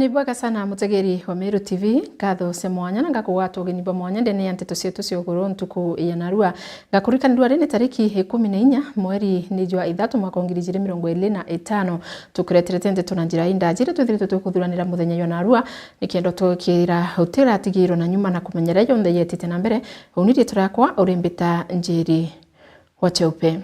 Ni bwega sana mutegeri wa Meru TV katho se mwanya na ngakugwatwo ginyimbo mwanya ndene ya nteto cietu cia uguru ntuku ya narua ngakurikanirwa rene tariki 14 mweri ni jwa 3 mwaka 2025 tukureterete nteto na njira indajire twithirite tukuthuranira muthenya yo narua nikendo tukira hotela tigiro na nyuma na kumenyera yonthe yetite na mbere unirie turakwa urimbita njiri wa cheupe.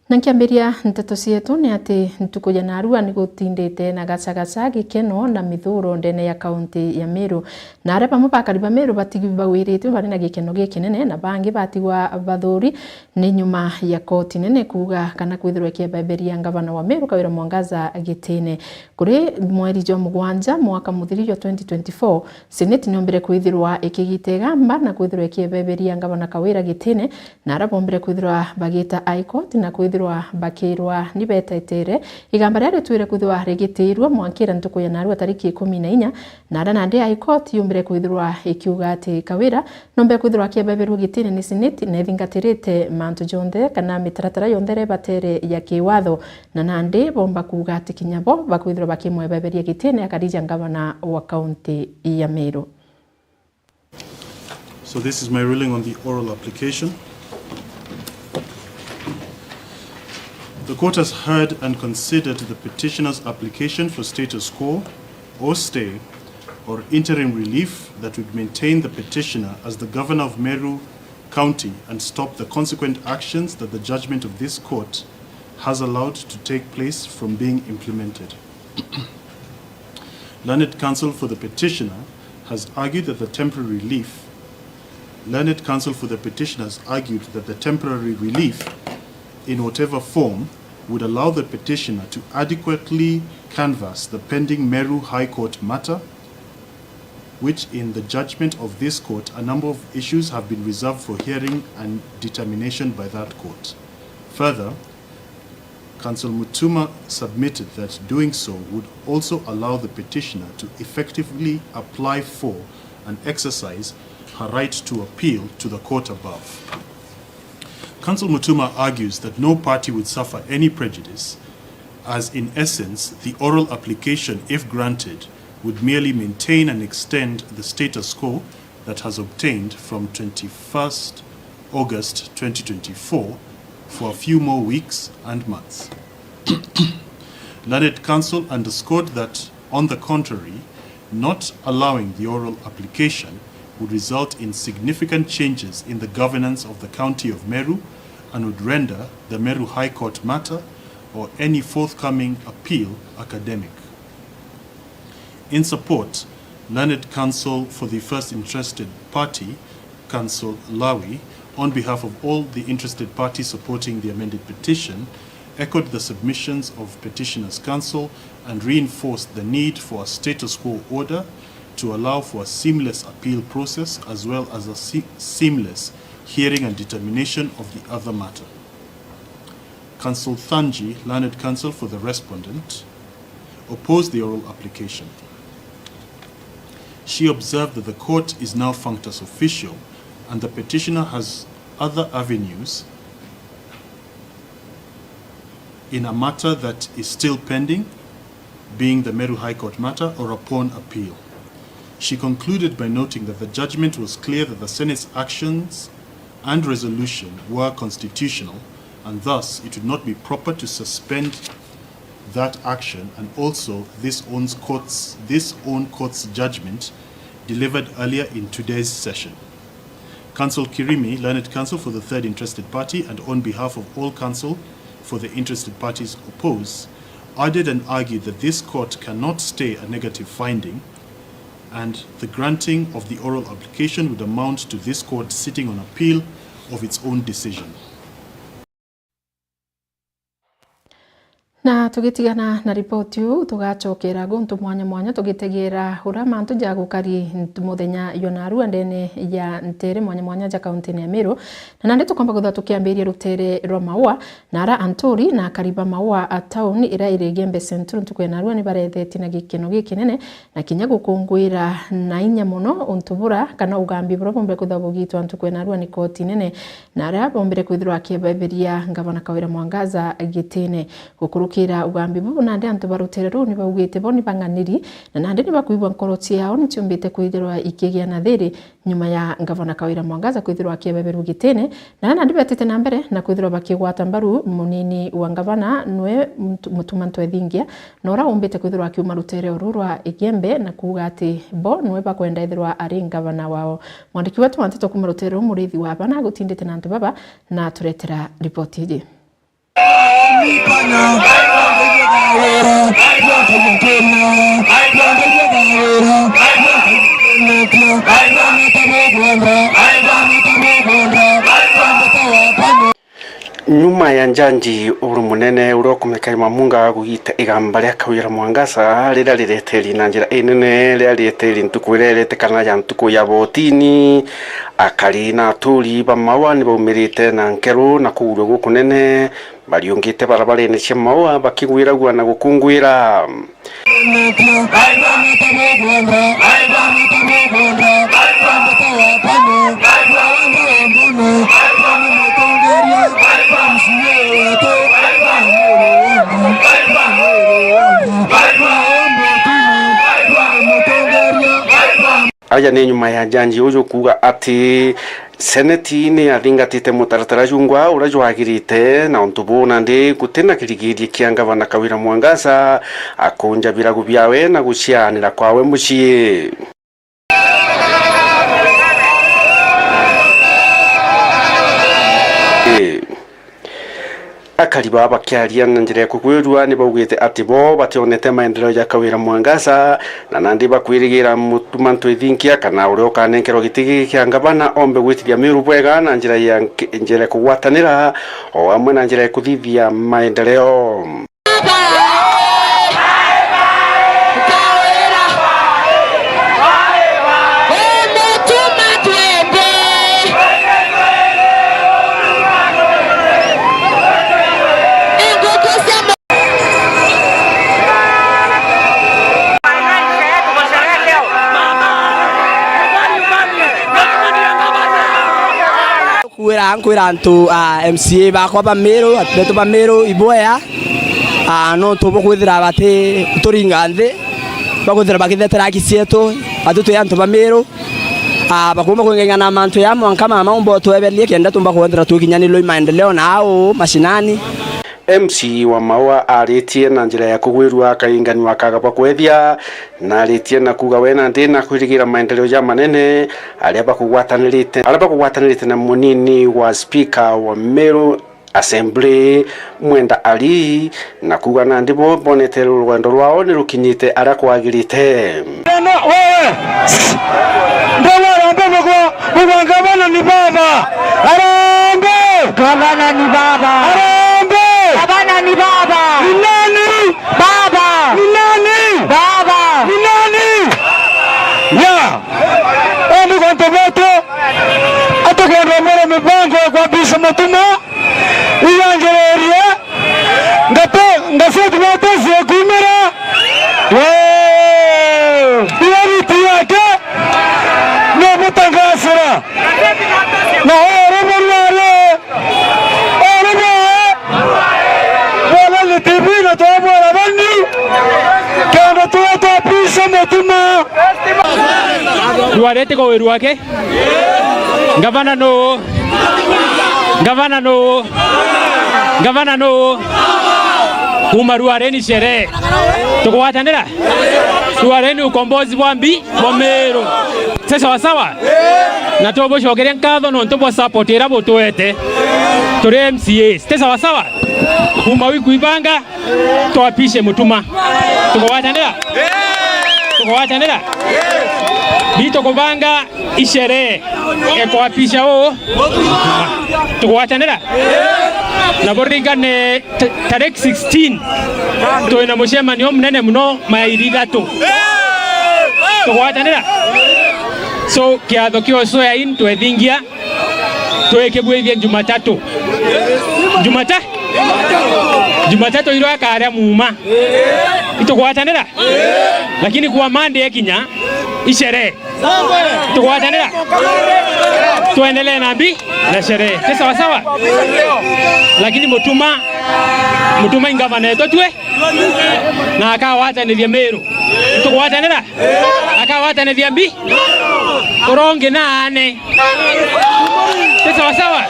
Nankiambiria nteto cietu ni ati ntuku ya narua ni gutindite na gacagaca gikeno na mithuro ndene ya kaunti ya Meru na aria pamwe bakariba Meru batigi bawirite bari na gikeno gikinene na bangi batigwa bathuri ni nyuma ya koti nene kuga kana kwithirwa kiababeria ngavana wa Meru Kawira Mwangaza Gitine kuri mweri jwa mugwanja mwaka muthiri wa 2024 Senate niombere kwithirwa ikigitega mba na kwithirwa kiababeria ngavana Kawira Gitine na aria bombere kwithirwa bagita High Court na kwithirwa bakirwa ni betaetere igamba rya twire kwithirwa rigitirwa mwankira ntuku ya narua tariki 14 na arana ndi High Court yumbere kwithirwa ikiuga ati Kawira nombe kwithirwa kiababeru Gitine ni Senate na ithingatirite mantu jonthe kana mitaratara yonthe batere ya kiwatho na nandi bomba kuga ati kinyabo bakwithirwa bakimwebaberia Gitine akarija ngavana wa kaunti ya Meru. So this is my ruling on the oral application. The court has heard and considered the petitioner's application for status quo or stay or interim relief that would maintain the petitioner as the governor of Meru County and stop the consequent actions that the judgment of this court has allowed to take place from being implemented. Learned counsel for the petitioner has argued that the temporary relief in whatever form would allow the petitioner to adequately canvass the pending Meru High Court matter, which in the judgment of this court, a number of issues have been reserved for hearing and determination by that court. Further, Counsel Mutuma submitted that doing so would also allow the petitioner to effectively apply for and exercise her right to appeal to the court above. Counsel Mutuma argues that no party would suffer any prejudice, as in essence, the oral application, if granted, would merely maintain and extend the status quo that has obtained from 21st August 2024 for a few more weeks and months. Learned counsel underscored that, on the contrary, not allowing the oral application would result in significant changes in the governance of the county of Meru and would render the Meru High Court matter or any forthcoming appeal academic. In support, learned counsel for the first interested party, Counsel Lawi, on behalf of all the interested parties supporting the amended petition, echoed the submissions of petitioner's counsel and reinforced the need for a status quo order to allow for a seamless appeal process as well as a seamless hearing and determination of the other matter. Counsel Thanji, learned counsel for the respondent, opposed the oral application. She observed that the court is now functus official and the petitioner has other avenues in a matter that is still pending, being the Meru High Court matter or upon appeal. She concluded by noting that the judgment was clear that the Senate's actions and resolution were constitutional, and thus it would not be proper to suspend that action and also this own court's judgment delivered earlier in today's session. Counsel Kirimi, learned counsel for the third interested party and on behalf of all counsel for the interested parties opposed, added and argued that this court cannot stay a negative finding and the granting of the oral application would amount to this court sitting on appeal of its own decision. Na tugitigana na ripoti u tugachokera guntu mwanya tugitegera ura mantu jagukari muthenya yonarua ndene ya ntere mwanya ja kaunti ya Meru na nande tukomba gutha tukiambiria rutere rwa maua na ara Antori na kariba maua a town ira iregembe central tukwena ni baretheti na gikeno gikinene na kinya gukungwira na inya muno untubura kana ugambi bro bombe kutha bugitwa tukwena ni koti nene na ara bombere kwithirwa kiababeria ngavana Kawira Mwangaza Gitine gukuru gukira ugambi bu nande antu barutere ru ni baugite bo ni banganiri na nande ni bakuibwa nkoroti yao ni tumbite kwithirwa ikigia na thiri nyuma ya Gavana Kawira Mwangaza kwithirwa akiabeberu gitene na nande betete na mbere na kwithirwa bakigwata mbaru munini wa Gavana nwe Mutuma Ntwethingia na ora umbite kwithirwa akiuma rutere rurwa igembe na kuga ati bo nwe bakwenda ithirwa ari Gavana wao. Mwandiki wetu wantito kuma rutere murithi wa bana gutindite na antu baba na turetera ripoti hii. Nyuma ya njanji uru munene urokumeka mamunga gugita igamba rya Kawira Mwangaza rira rireteri na njira inene rya rireteri ntukwirerete kana ya ntuko ya botini akari na turi bamawa ni baumirite na nkero na kuuro gukunene bariongite barabarene cia mawa bakigwiragwa na gukungwira aya ni nyuma ya janji ujo kuga ati seneti ni athingatite mutaratara jungwa urajwagirite na untubuna ndi gutena kirigiri kia Gavana Kawira Mwangaza akunja biragu byawe na gucianira kwawe muciye akari baba kiaria na njira kugwirwa ni baugite ati bo bationete maendeleo ya Kawira Mwangaza na nandi bakwirigira Mutuma Ntwethingia kana urio kanenkero gitigi kia Gavana ombe gwitiria miru bwega na njira ya njira kugwatanira o amwe na njira kuthithia maendeleo. Kwira antu MCA bakwa bamero atleto bamero iboya no tobo kwithira bate turinga nthi bakwithira bakithetera kisieto atutu ya antu bamero bakuma kwengana mantu ya mwanka mama umbo twebelie kenda tumba kwithira tukinyanilo maendeleo nao mashinani. MC wa mawa aritie na njira ya kugwirwa kaingani wa kagapa kwethia na aritie na kuga wena ndina kwirigira maendeleo ya manene aliaba kugwatanirite na munini wa speaker wa Meru Assembly Mwenda Ali na kuga na ndibo bonetero rwendo rwao ni rukinyite ara kwagirite Gavana ni baba arambe Gavana ni baba arambe Gavana ni baba ni nani baba ni nani baba ni nani ya endo kwa toboto atokenda mbele mipango kwa bisa Mutuma iyangereria ngafe tumatezi kumera diariti yake no mutangasira na ore wala TV na tobola bani kando tuata bisa Mutuma duarete ko weru wake Gavana no umaruareni shere tukwatanira tuareni ukombozi bwambi bomero sasa sawa na tobo shogere nkadho no ntobo support era botwete tore MCA sasa sawa umawi kuibanga toapishe Mutuma tukwatanira bito kubanga ishere ekwapisha o tukwatanira na borigane tarehe 16 toina mushema ni omnene muno mairigatu tukwatanira so kiatho kioso ya Ntwethingia twekebwethia Jumatatu iro akaria muma itokwatanira lakini kwa mande ekinya isherehe. Tukwatanira. Tuendelee na sherehe. Ni sawa sawa. Lakini mutuma ingavana yetu tuwe na akawatanithia Meru. Tukwatanira. Akawatanithia mbi. Uronge nane. Ni sawa sawa.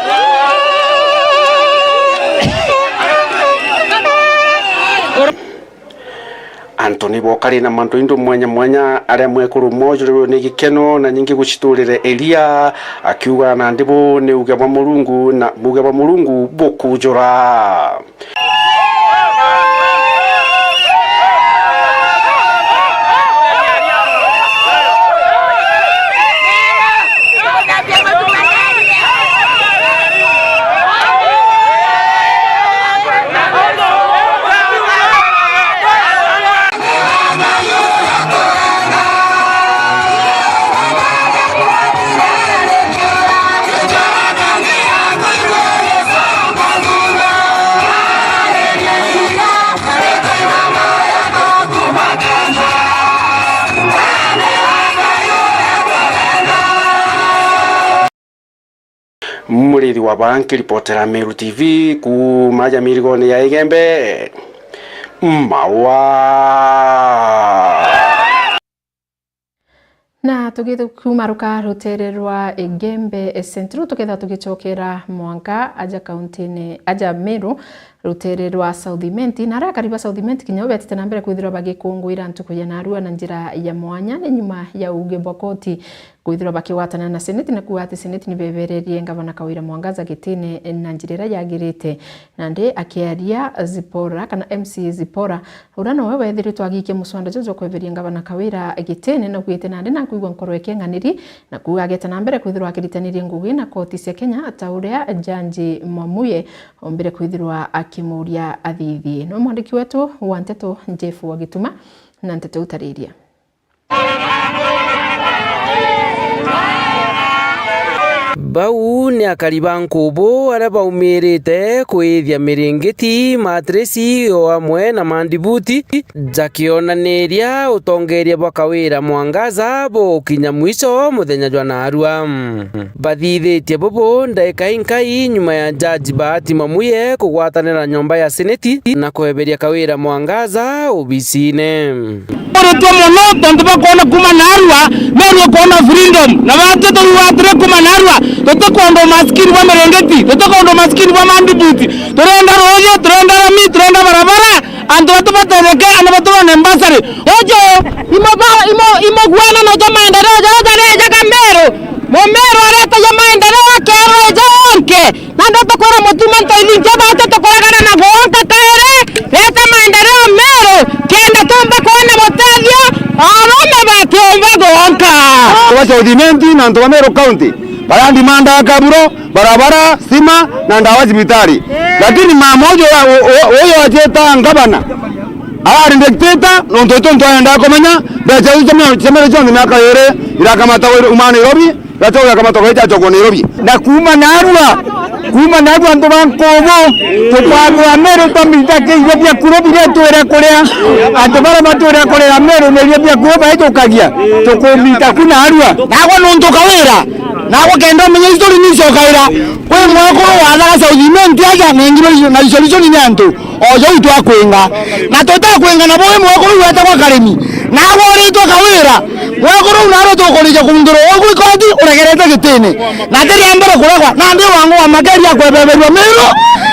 Anthony Bokari na mandu indu mwanya aria mwekuru mojuru ni gikeno na nyingi guciturire Elia akiuga na ndibu ni uge wa Mulungu na buge wa Mulungu bukujura. Murithi wa banki ripotera Meru TV kumaja mirigoni ya Igembe Mawa. Na tugithu kumaruka rutere rwa Igembe Central tukitha tugichokera Mwanka aja kaunti-ini aja Meru rutere rwa Southiment na ara kariba Southiment kinyawe atite na mbere kwithirwa bagikungwira ntuku ya Narua na njira ya mwanya ni nyuma ya uge bokoti kwithirwa bakiwatana na seneti na kuwa ati seneti ni bebererie ngavana Kawira Mwangaza gitine na njirira yagirite na ndi akiaria Zipora kana MC Zipora urano wewe thiritwo agike muswanda jojo kweberia ngavana Kawira gitine na kwite na ndi na kuigwa nkorwe kenganiri na kuwa ageta na mbere kwithirwa akiritanirie ngugi na koti cia Kenya atauria Janji Mwamuye ombere kwithirwa akimuria athithi no mwandiki wetu wa Nteto Jeff Wagituma na Nteto utariria. Bau ni akariba nkubu aria baumirite kwithia miringiti matresi o amwe na mandibuti jakionaniria utongeria bwa Kawira Mwangaza bo kinya mwiso muthenya jwa Narua bathithitie bubu ndaika inkai nyuma ya Jaji Bahati Mwamuye kugwatanira nyomba ya seneti na kweberia Kawira Mwangaza obisine Ore mono tonto bakona kuma Narua Meru kona freedom na watu to watre kuma Narua toto kondo maskini wa merengeti toto kondo maskini wa mandibuti turenda roje turenda rami turenda barabara ando watu batereke ando watu wanembasari ojo imo gwana no to maendeleo jaja Meru Meru areta ya maendeleo kero jonke nando to kora motumento ilinje bate to kora kana na gonka kaere leta maendeleo Meru kenda tomba kona motadio arome batomba gonka wa Southiment na ndo Meru County barandi manda kaburo barabara sima na ndawa zibitari lakini mamojo oyo ajeta ngabana ari dictator nontoto ntwaenda komenya beje chemero chonde miaka yore irakamata umani robi gato yakamata kwa chacho Nairobi na kuma Narua ndo bankobo tupagwa Meru tamita ke ibya kurobi leto era korea atobara matora korea Meru ne ibya kuroba eto kagia tukomita kuna Narua nago nonto Kawira nago kendo menye story ni sokaira kwe mwako wala Southiment aja ngingiro na solution ni antu ojo itu akwenga na tota kwenga na boye mwako wata kwa karemi nago rito Kawira mwako unaro to kolija kumndoro ogu ikoti uregerete gitene na teri ambere kurekwa na ndi wangu wa magari ya kwebeberwa Meru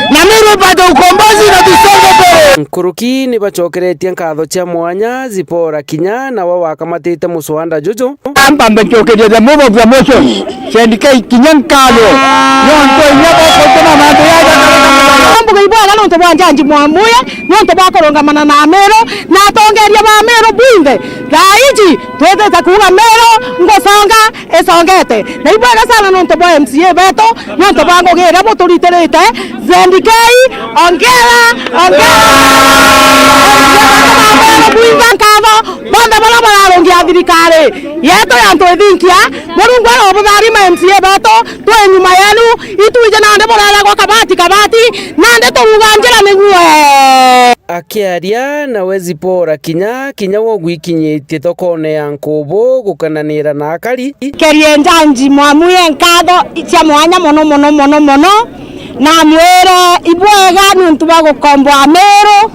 na Meru pate ukombozi na tusonge mbele nkuruki ni bachokeretie nkatho cia mwanya Zipora Kinya na wa wakamatite muswanda jojo amba mbechokeretie mubo vya motion sendike Kinya nkalo nonto nyabo kotema mando yaja ambuga ibwana nonto bwa Janji Mwamuye nonto bakorongamana na Meru na tongeria ba Meru bunge raiji twete takuga Meru ngosonga esongete na ibwana sana nonto bwa MCA beto nonto bangogera boturiterete zendikei ongera banda bala bararungia thirikari yeto yantu ithinkia Mulungu arobuthari ma MCA beto twe nyuma yenu ituje nande borara kwa kabati nande turuga njira niguo akiaria nawe Zipora kinya wogwikinyitie thokone ya Nkubu gukananira na akari kerie njanji mwamuye nkatho cia mwanya mono na mwere ibwega nuntu ba gukombwa Meru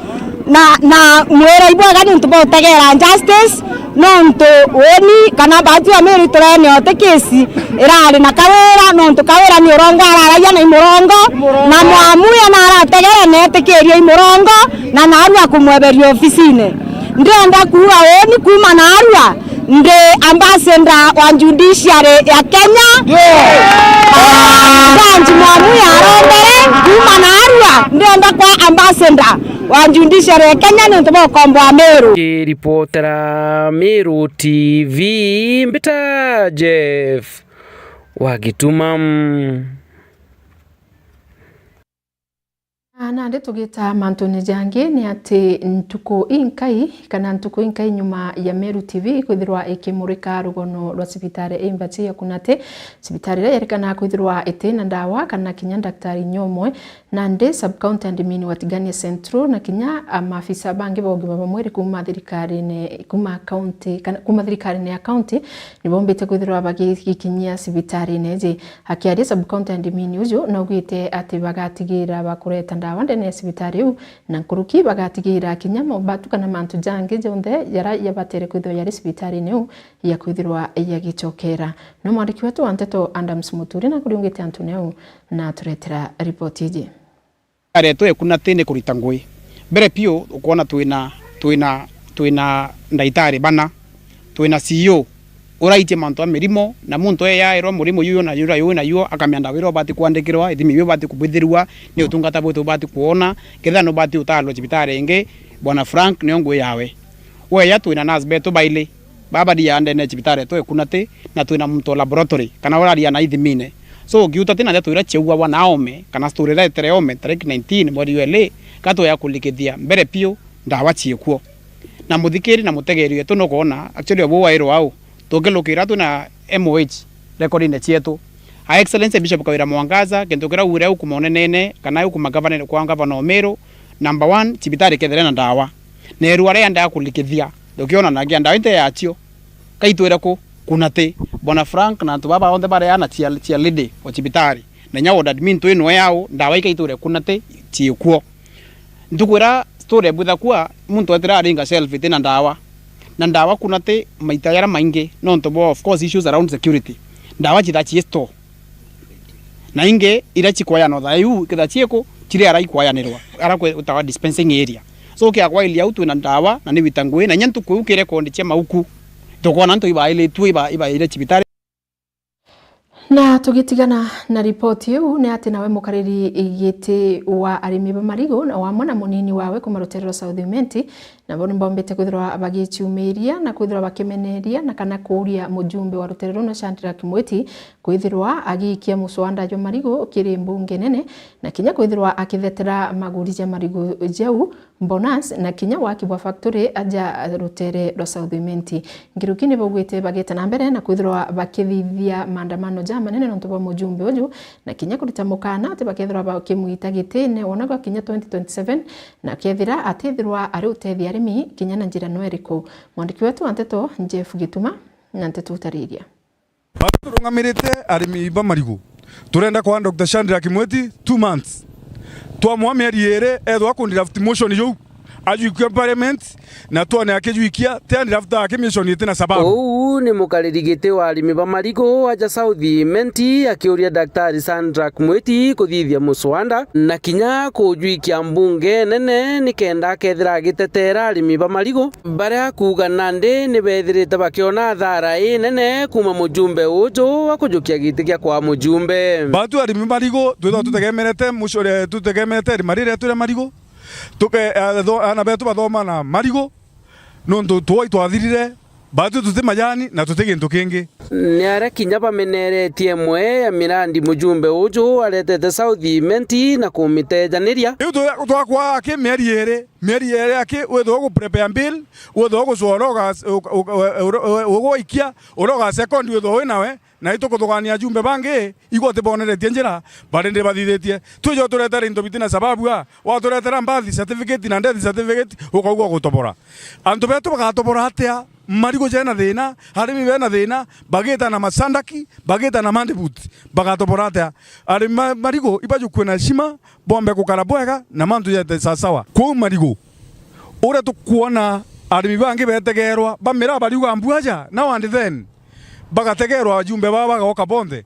na mwere ibwega nuntu ba utegera justice nontu woni kana batu ya Meru turene ote kesi irari na kawera nontu kawera ni urongo araraia na imurongo na mwamuye na arategera nete keria imurongo na narua kumweberia ofisine ndenda kuwa woni kuma narua ndi ambassador wa judiciary ya Kenya Njanji mwamuye arondere kuma narua ndenda kwa ambassador wa judiciary ya Kenya nontu ba ukombwa Meru. Reportera Meru TV Mbita Jeff Wagituma. Nande tugita mantone jange ni ati ntuko inkai kana ntuko inkai nyuma ya Meru TV kwithirwa ikimurika rugono rwa cibitari imbati ya kunate cibitari ya yerekana kwithirwa itena ndawa kana kinya daktari nyomwe nande sub county admin watigania central na kinya maafisa bangi ba ugima bamweri kuma thirikari ne kuma county kana kuma thirikari ne ya county ni bombete kwithirwa bagikinyia cibitari neje hakiaria sub county admin ujo na ugite ati bagatigira bakureta ndawa ndene cibitari u na nkuruki bagatigira kinya mobatu kana mantu jange jonde yara yabatere kwithirwa yari cibitari ne u ya kwithirwa ya gichokera no mwandiki wetu Anteto Adams Muturi na kuriungite Antonio na turetera ripoti ije areto ekunatene kurita ngui mbere pio ukona twina ndaitari bana twina CEO uraite manto amirimo na muntu yairo murimo yuyo na yuyo akamianda wiro bati kwandikirwa ithimi yo bati kubithirwa ni utungata bwetu bati kuona ketha no bati utalo cibitari inge bwana Frank ni ngui yawe we ya twina nas beto baile baba dia ndene cibitari to ekunate na twina muntu laboratory kana uraria na ithimine so giuta tena ndeto ira cheugwa wana ome kana story ra tere ome tariki 19 mweri wele kato ya kulikithia mbere pio ndawa ciekuo na muthikiri na mutegeri yetu no kuona actually obo wairo au togelokira tu na MOH recording cietu a excellence Bishop Kawira Mwangaza kentokera ure au kumonenene kana au kumagavana kwa gavana Meru number 1 cibitari kethere na ndawa neru are anda kulikithia dokiona na ngia ndawa inte yachio kaitwira ko kunate bwana Frank na tu baba onde bare ana tia lidi o cibitari na nyawo admin tu ino yao ndawa ikaiture kunate ciekuo ndukwira story butha kwa muntu atira aringa selfie tena ndawa na ndawa kunate maita yara mainge no ntobo of course issues around security ndawa chitachi store na inge ira chikwaya no thayu kitha chieko chiri ara ikwayanirwa ara kwe utawa dispensing area so kia kwa ili autu na ndawa na ni bitangwe na nyantu ku ukire kondi chia mauku tokona nto iba ile tu iba ile cibitari. Na tugitigana na ripoti yu ni ati nawe mukariri igiti wa arimi ba marigo na wa mwana munini wawe kumaruterero Southimenti na boni bombete kwithirwa bagichumiria na kwithirwa bakimeneria na kana kuria mujumbe wa ruterero na Shandira Kimweti kwithirwa agikia muswanda jo marigo kiri mbunge nene na kinya kwithirwa akithetera maguri ja marigo jau bonus na kinya wakibwa factory aja ruterero Southimenti ngirukini bogwite bageta na mbere na kwithirwa bakithithia maandamano ja manene nonto ba mujumbe uju na kinya kurita mukana ati bakethirwa bakimwita gitene onaga kinya 2027 na kethira atithirwa ari utethia arimi kinya na njira no eriko mwandiki wetu Anteto Jeff Gituma na Anteto utariria turungamirite arimi ba marigo turenda kwa Dr. Shandira Kimweti 2 months twa mieri ere ethwa ku draft motion yo ajuikia parliament na tuone akijuikia tena draft akimishoni tena sababu ni mukariri gite wa arimi ba marigo aja Southimenti akiuria daktari Shandira Kimweti kuthithia muswanda na kinya kujuikia mbunge nene ni kenda kethira gitetera arimi ba marigo baria kuga nande ni bethirite bakiona thara nene kuma mujumbe ujo akujukia giti kia kwa mujumbe batu arimi marigo tutegemerete mushore tutegemerete marire ture marigo tuke ana betu bathoma na marigo nondu twai twathirire batu tuti majani na tutege ntu kingi ni ara kinya bameneretie mwe ya mirandi mujumbe uju aretete Southimenti na kumitejaniria iu twakwa ake mieri ere ake wetho go prepare bill wetho go sworoga ugo ikia uroga second wetho nawe na itukuthugania ajumbe bangi igote boneretie njira barende bathithitie tujo turetera into bitina sababu wa turetera birth certificate na death certificate ukauga gutobora antu betu bagatobora atia marigo jena thina harimi bena thina bageta na masandaki bageta na mandibut bagatobora atia ari marigo ibaju kwena shima bombe kukara bwega na mantu yete sasawa kwa marigo ore tukuona arimi bangi betegerwa bamira bariuga mbuaja now and then bagategerwa ajumbe baba goka bonde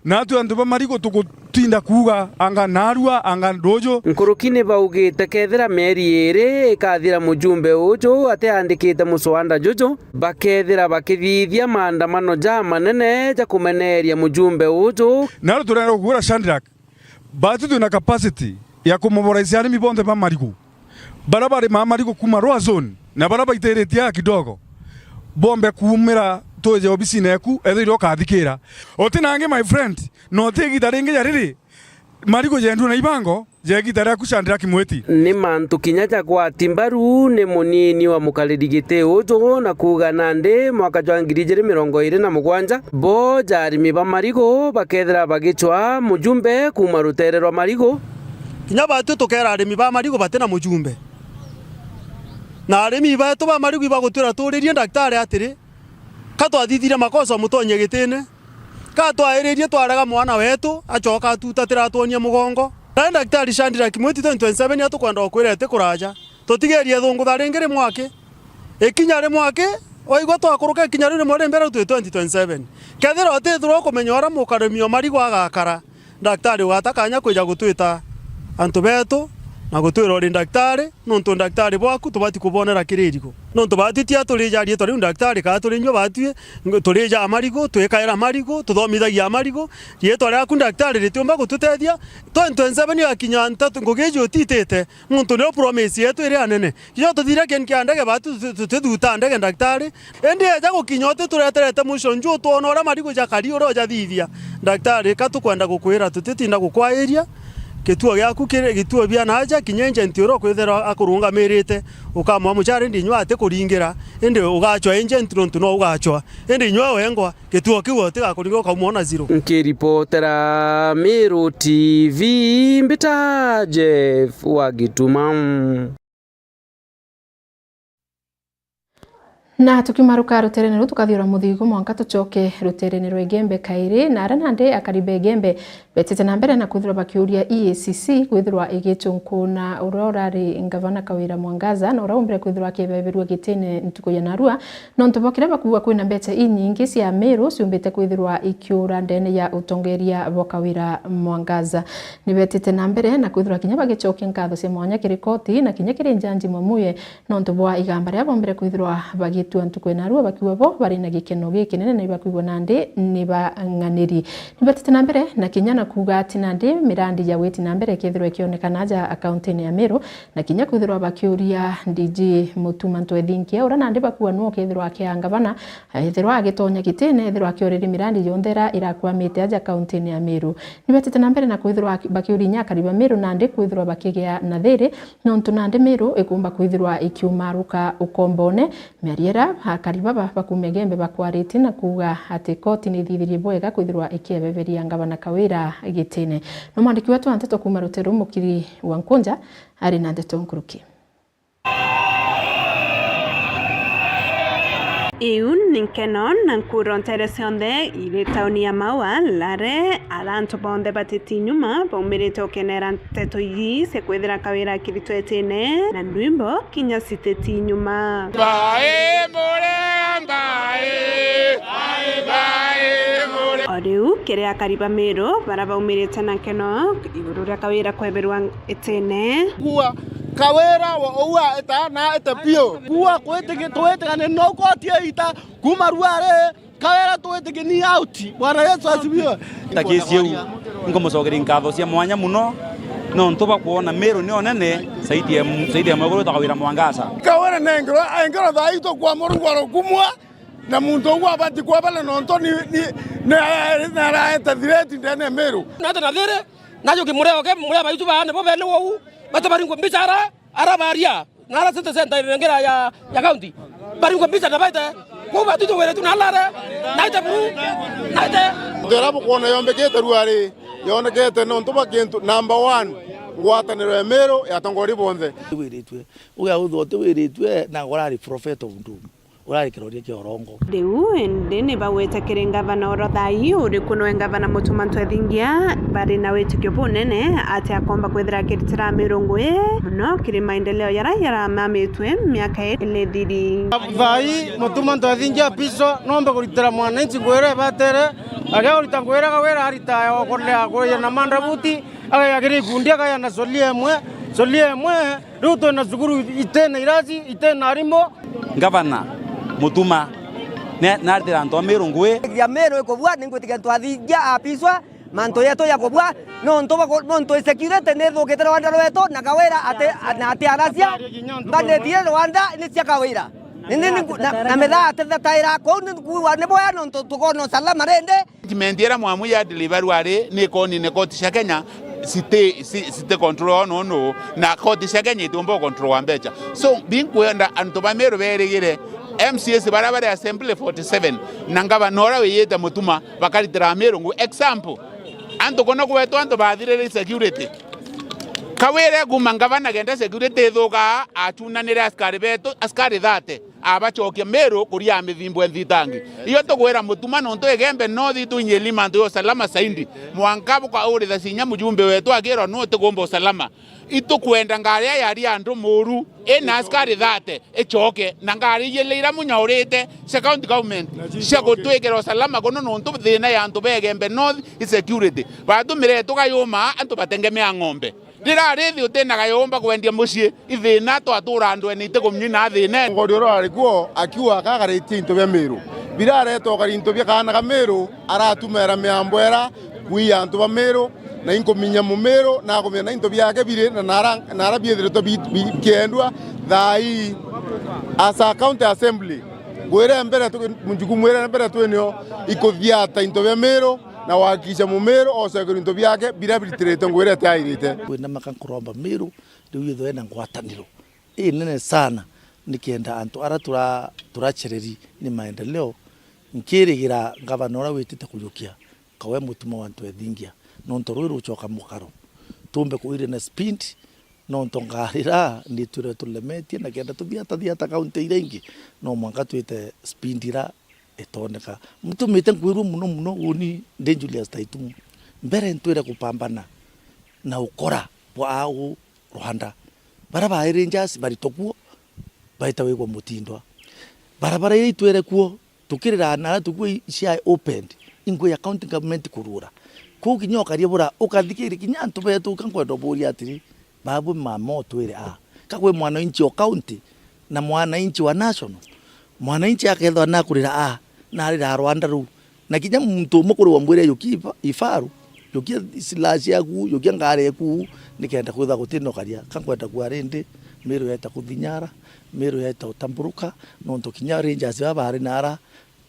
na atu antu bamarigo tugutinda kuga anga narua anga ndojo nkurukine baugite kethira meri iri ikathira mujumbe uju ateandikite muswanda juju bakethira bakithithia maandamano ja manene ja kumeneria mujumbe uju na turenda kugura Shandrak batu tuna capacity ya kumoboraisia arimi bonde bamarigo barabara mamarigo kuma roa zone na barabara iteretia kidogo bombe kuumira toje obisi neku ethiro kathikira otinange my friend no tegi daringe yariri marigo jendu na ibango jegi dara kushandira kimweti ni mantu kinyaja kwa timbaru ni munini wa mukalirigite ujo na kuga nande mwaka jwa 2027 bo jarimi ba marigo bakethira bagichwa mujumbe kuma rutere rwa marigo kinya batu tukera arimi ba marigo batena mujumbe na arimi batu ba marigo ibagutira turirie daktari atiri katwathithire makosa mutonye gitine katwairirie twaraga mwana wetu acoka tutatira tuonie mugongo na daktari Shandira Kimweti 2027 atukwenda kwirete kuraja tutigerie thungu tharingire mwake ikinya ri mwake oigwa twakuruka ikinya ri mwere mbere tu 2027 kethira otithiro kumenyora mukaremio marigo agakara daktari watakanya kwija gutwita antu betu na gutwira uri daktari nontu daktari bwaku tubati kubonera kiririgo nontu batitia turijarie turi daktari ka turinyo batwie turija amarigo twekaira amarigo tuthomithagia amarigo rieto ryaku daktari ritiumba gututethia 2027 akinya ntatu ngugeje utitete muntu no promise yetu iri anene kiyo tuthire kenkia ndege batu tututhuta ndege daktari endi eja gukinyote tureterete mushonju tuonora marigo jakari oroja thithia daktari katukwenda gukwira tutitinda gukwairia kituo gyaku kire gituo bya naja kinyenje ntiro kwethera akurunga merite ukamwa muchari ndinywa ate kuringira ende ugachwa agent nontu no ugachwa ende nywa wengwa kituo kiwo tigakuringa ukamwona zero nkiripotera Meru TV mbita Jeff Wagitumam. Na tukimaruka ruterene ru tukathiura muthigo mwanka tucoke ruterene rwa Igembe kairi na ara nande akaribe Igembe betete na mbere na kwithirwa bakiuria EACC kwithirwa igicunku na urorari ngavana Kawira Mwangaza na uraumbire kwithirwa kibebirwa gitene ntuko ya narua no ntubokire bakuwa kwina mbete inyingi cia Meru ciumbite kwithirwa ikiura ndene ya utongeria bwa Kawira Mwangaza ni betete na mbere na kwithirwa kinya bagicoke nkatho cia mwanya kirikoti na kinya kiri njanji mwamuye no ntubwa igamba ria bombire kwithirwa bagi tuantukwe narua bakiwa bo bari na gikeno gikinene na ibakuwa nande ni banganiri nibatete na mbere na kinya na kuga ati nande mirandi ya weti na mbere kethirwa kionekana aja accountini ya Meru na kinya kwithirwa bakiuria DJ Mutumanto ethinkia ura nande bakuwa no kethirwa kiangavana ethirwa agitonya gitene ethirwa kioriri mirandi yondera irakwamite aja accountini ya Meru nibatete na mbere na kwithirwa bakiuria nyakariba Meru nande kwithirwa bakigia na thiri no ntunande Meru ikumba kwithirwa ikiumaruka ukombone miariera hakariba bakume Igembe bakwariti na kuga ati koti ni thithirie bwega kwithirwa ikiebeberia ngavana Kawira gitene no mwandiki wetu anteto kuma rutero mukiri wa Nkunja ari na ndeto nkuruki Iun ninkenon nankuron telesionde ile tauni ya maua lare alanto bonde batiti nyuma bomirite okeneran teto yi se kwethira Kawira kiritwetene na ndwimbo kinya siteti nyuma bae more bae more Oriu kere akariba Meru baraba umirite nankeno iguru ria Kawira kweberwa etene kuwa Kawira wa uwa eta na eta pio kuwa kweteke tweteke no kotia ita kumaruare Kawira tweteke ni out bwana Yesu asibiwe takisiu ngomusogeri nkatho cia mwanya muno no ntuba kuona Meru ni onene saidi ya maguru Kawira Mwangaza Kawira nengro thaito kwa murungwaro kumwa na muntu wa bati kwa bale nonto ni na eta direct ndene Meru na ta dire na yo kimureo ke mureba itu bane bo bele wo bata baringo bichara ara baria nara sente senta irengera ya county baringo bichara baita ko ba tu to wele tu na lare na ta buru na ta ndera bukona yombekete ruari yonekete no ntuba kintu number 1 ngwataniro emero yatongori bonze wiritwe uya uthote wiritwe na gorari prophet of doom urari kiroria kiorongo riu ndene bawete kirengavana orodhai uri kuno engavana mutumantu ethingia bari na witikio bunene ati akomba kwithira kiritira mirungwe muno kiri maendeleo yara mamitwe miaka ile thiri thai mutumantu ethingia piso nombe kuritira mwananchi ngwere batere aga urita ngwere gawera arita okolea goya na mandabuti aga yagiri kundia kaya na solie mwe ruto na zuguru itena irazi itena arimo Gavana Mutuma na ardira ndo Meru ngwe ya Meru ekobwa ningwetika twathija apiswa manto yeto yakobwa no nto security netho ketera wanda weto na kawera ate arasia bane die Rwanda ni cia kawira na medha ate taira ko ne boya no tukono salama rende kimendiera mwamu ya delivery ware ne koni ne koti cia Kenya site control no na koti cia Kenya itumbo control wa mbecha so binkwenda anto ba Meru berigire MCS barabara assembly 47 nangaba nora weyeta Mutuma bakaritira Meru ngu example anto kono kweto anto bathire security kawere gumangavana genda security thuka achunanire askari beto askari thate abachokia Meru kuria mithimbo enthitangi iyo tugwira Mutuma nonto egembe no thitu nyelima ndo salama saindi mwankabu kwa uri tha sinya mujumbe wetu agiro no tugombo salama itukwenda ngari yari andu muru ena askari thate echoke na ngari yeleira munyaurite se county government se gutwekera salama kono nonto thina ya antu begembe north insecurity batumire tukayuma antu batengemea ng'ombe ndira rithi utena gayomba kwendia mucie ithina twatura andu enite kumnyina thina ngorioro arikuo akiwa kagaritie into bya Meru birare tokari into bya kana ka Meru aratumera meambwera kuia antu ba Meru na inkominya mu Meru na komenya na into byake bire na nara biethire to bikiendwa thai asa county assembly gwere mbere munjuku mwere mbere twenio ikothiata into bya Meru na wakisha mu Meru osegero into byake birabilitirete ngwere tairite kwina makankuromba Meru riu itho ena ngwataniro nene sana nikienda antu ara turachereri ni maendeleo nkirigira ngavana ora witite kujukia kawe Mutuma wantu ethingia nonto rwiru uchoka mukaro tumbe kuire na speed nonto ngarira ni tulemetie na kenda tuthiata kaunti irengi no mwanga twite speed ira etoneka mutumite ngwiru muno uni de Julius Taitumu mbere ntwire kupambana na ukora bwa Rwanda baraba Rangers baritokuo baita wego mutindwa barabara iri twere kuo tukirira na tukui cia opened ingwe ya county government kurura ku kinyoka riebura ukathikiri kinyantu betu kankwendo buri atiri babu mamo twere kakwe mwana inchi o county na mwana inchi wa national mwana inchi akethwa na kurira na rira Rwanda ru na kinya muntu mukuru wa mwire yukipa ifaru yukia silashi yaku yukia ngare yaku nikenda kutha gutinokaria kankwenda kuarinde Meru yeta kuthinyara Meru yeta utamburuka nonto kinya Rangers babari nara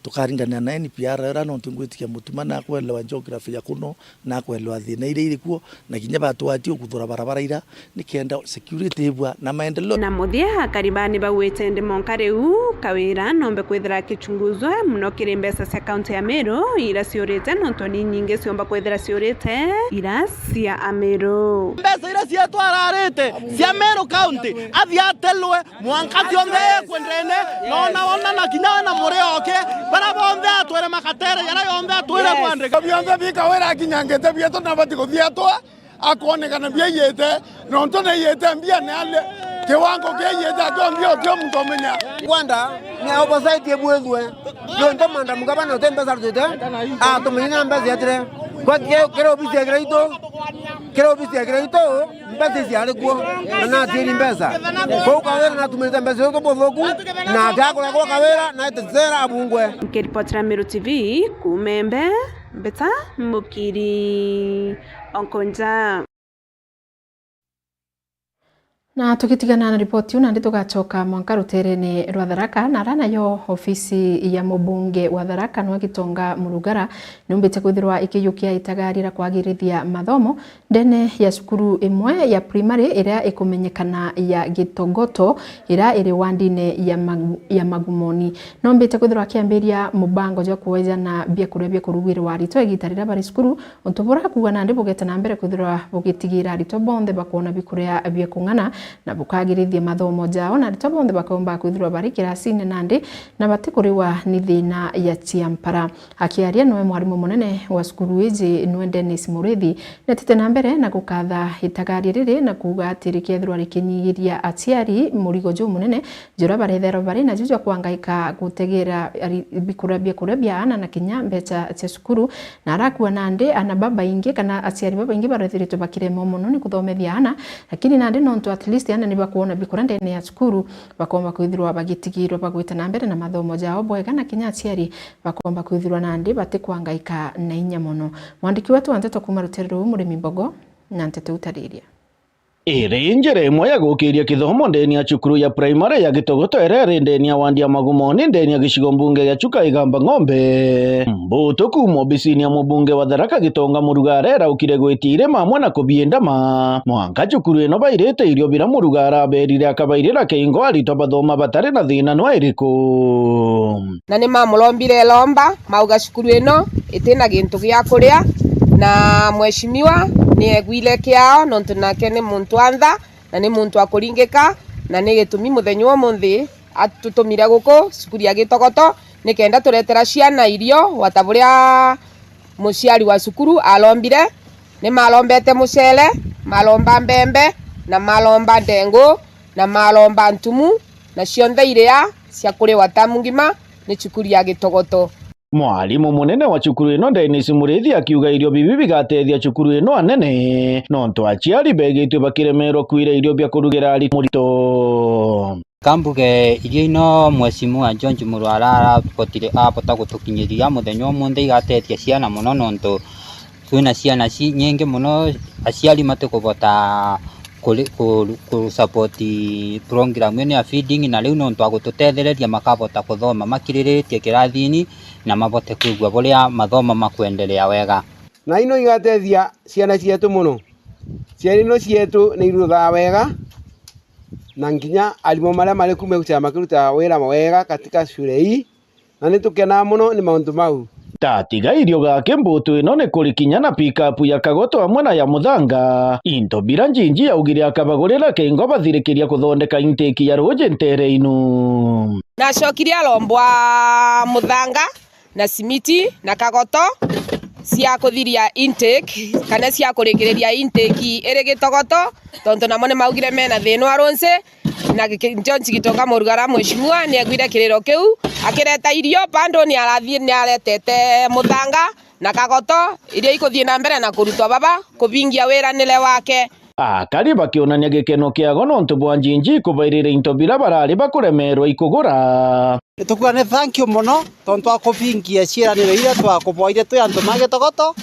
tukaringana na NPR era nonto ngwitikia Mutuma na kwelewa geography ya kuno na kwelewa thina ire irikuo na kinya batwati okuthura barabara ira nikenda security bwa na maendeleo na muthia karibani bawete ndi monkareu kawira nombe kwithira kichunguzwe muno kiri mbesa cia county ya Meru ira ciurite nonto ni nyingi ciomba kwithira ciurite ira cia Ameru mbesa ira cia twararite cia Meru county athiatelwe mwanka thionde kwendene nona na kinya na murioke bara bonde atwere makatere yara yonde atwere kwandika bionde bikawera kinyangete bieto na bati kuthiatwa akonekana bieyete nonto na yete mbia nale kiwango kiyete atondio tio mtomenya Rwanda ni opposite yebwezwe nonto manda mugabana otembe sarjete tumenya mbezi yatre kwa kero bisi agreito mbezi yale kwa na tiri mbeza kwa kawera na tumenya mbezi yoto bovoku na dakora kwa kawera na tezera abungwe Kiripotera Meru TV kumembe beta mukiri onkonja Na tukitigana na ripoti una ndi tugacoka mwanka rutere-ini rwa Tharaka na ranayo ofisi ya mubunge wa Tharaka no Gitonga Murugara numbite kwithirwa ikiyukia itagarira kwagirithia mathomo ndene ya cukuru imwe ya primary iria ikumenyekana ya Gitogoto iria iri wandine ya Magumoni numbite kwithirwa kiambiria mubango jo kuweja na bia kurebia kurugwirwa rito igitarira bari cukuru untubura kuwa na ndi bugeta na mbere kwithirwa bugitigira rito bonde bakuona bikurea bia kung'ana na bukagirithia mathomo jao na rito bonde bakomba kwithirwa bari kirasine nandi na batikuriwa ni thina ya Chiampara akiaria noe mwarimu munene wa cukuru iji noe Dennis Murithi netete na mbere na gukatha itagari riri na kuga atiri kethirwa rikinyigiria aciari murigo jo munene jura barethero bari na jujo kwangaika gutegera bikurabia ana na kinya mbecha cia cukuru na arakuwa nandi ana baba ingi kana aciari baba ingi barethirito bakiremo muno ni kuthomethia ana lakini nandi nonto at least ana ni bakuona bikura ndene ya cukuru bakomba kwithirwa bagitigirwa bagwita na mbere na mathomo jao bwega na kinya aciari bakomba kwithirwa nandi batikwangaika na inya muno mwandiki wetu Anteto kuma ruterero Murimi Mbogo na Anteto utariria iri njira imwe ya gukiria kithomo ndeni ya cukuru ya primary ya Gitogoto ere ndeni ya wandi ya Magumoni ndeni ya gicigo mbunge ya Chuka Igamba Ng'ombe mbuto kuma obisini ya mubunge wa Tharaka Gitonga Murugara raukire gwitire mamwe na kubiendama mwanka cukuru ino bairite irio bira Murugara berire akabairira keingo arito bathoma batari na thina no iriku na ni mamulombire lomba mauga cukuru ino itina gintu gia kuria na mheshimiwa ni egwile kiao nontu nake ni muntu antha na ni muntu akuringika na ni gitumi muthenya umuthi atutumire guku cukuru ya Gitogoto ni kenda turetera ciana irio wataburia muciari wa cukuru alombire ni malombete mucele malomba mbembe na malomba ndengu na malomba ntumu na cionthe iria cia kuriwa ta mungima ni cukuru ya Gitogoto. Mwalimu munene wa cukuru ino Dennis Murithi akiuga irio bibi bigatethia cukuru ino anene nonto aciari begitwe bakiremerwo kwira irio bia kurugira ari murito kambuge irio ino mheshimiwa George Murwara apota gutukinyiria muthenya umuthi igatethia ciana muno nonto twina ciana nyingi muno aciari matikubota ku support program ya feeding na riu nonto agututethereria makabota kuthoma makiriritie kirathini na mabote kuigua buria mathoma makwendelea wega na ino igatethia ciana cietu muno ciana ino cietu ni irutha wega na nginya alimo maria mari kume kuchama kiruta wira wega katika shule hii na nitukena muno ni maundu mau tatiga irio gake mbutu ino ni kurikinya na pick up ya Kagoto hamwe na ya Muthanga into bira njinji yaugire akabagurira keingo bathirikiria kuthondeka intake ya roje ntere inu na cokiria lombwa Muthanga na simiti na Kagoto cia kuthiria intake kana cia kurigiriria intake iri Gitogoto tonto namo ni maugire mena thino aronse na George Gitonga Murugara mheshimiwa ni agwire kiriro kiu akireta irio pando ni arathie ni aretete Muthanga na Kagoto irio ikuthie na mbere na kurutwa baba kubingia wiranile wake akari bakionania gikeno kiago nonto bwanjinji kubairire into bira barari bakuremerwa ikugura tukugane thank you muno tonto akubingia ciraniro iria twakuboire twi antu ma Gitogoto